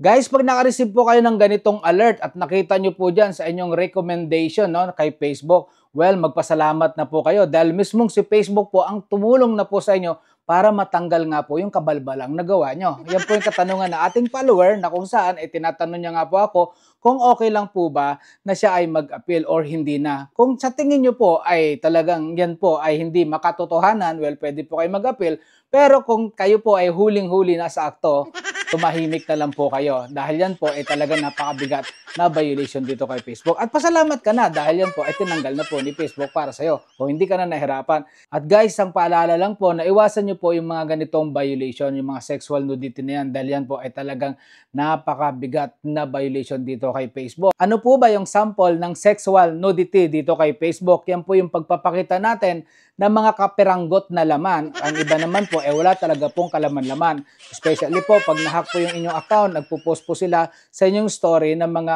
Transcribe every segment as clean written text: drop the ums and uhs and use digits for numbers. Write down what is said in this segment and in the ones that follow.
Guys, pag naka-receive po kayo ng ganitong alert at nakita nyo po dyan sa inyong recommendation, no, kay Facebook, well, magpasalamat na po kayo dahil mismong si Facebook po ang tumulong na po sa inyo para matanggal nga po yung kabalbalang nagawa nyo. Yan po yung katanungan na ating follower na kung saan tinatanong niya nga po ako kung okay lang po ba na siya ay mag-appeal or hindi na. Kung sa tingin nyo po ay talagang yan po ay hindi makatotohanan, well, pwede po kayo mag-appeal. Pero kung kayo po ay huling-huli na sa akto, tumahimik na lang po kayo dahil yan po ay talagang napakabigat na violation dito kay Facebook. At pasalamat ka na dahil yan po ay tinanggal na po ni Facebook para sa'yo o hindi ka na nahirapan. At guys, ang paalala lang po na iwasan nyo po yung mga ganitong violation, yung mga sexual nudity na yan dahil yan po ay talagang napakabigat na violation dito kay Facebook. Ano po ba yung sample ng sexual nudity dito kay Facebook? Yan po yung pagpapakita natin ng mga kapiranggot na laman. Ang iba naman po, wala talaga pong kalaman-laman. Especially po, pag nahack po yung inyong account, nagpo-post po sila sa inyong story ng mga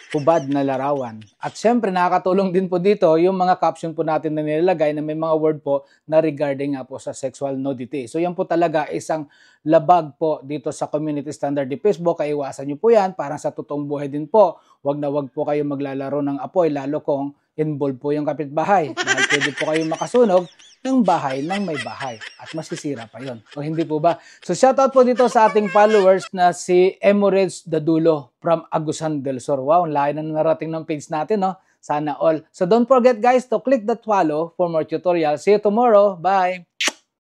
hubad na larawan. At syempre, nakakatulong din po dito yung mga caption po natin na nilalagay na may mga word po na regarding nga po sa sexual nudity. So yan po talaga isang labag po dito sa community standard ni Facebook. Kaya iwasan nyo po yan, parang sa totoong buhay din po. Wag na wag po kayo maglalaro ng apoy, lalo kung involved po yung kapitbahay. Dahil pwede po kayong makasunog ng bahay ng may bahay. At masisira pa yon. O hindi po ba? So shoutout po dito sa ating followers na si Emirates Dadulo from Agusan del Sur. Wow, ang laki na narating ng page natin, no? Sana all. So don't forget guys to click that follow for more tutorials. See you tomorrow. Bye!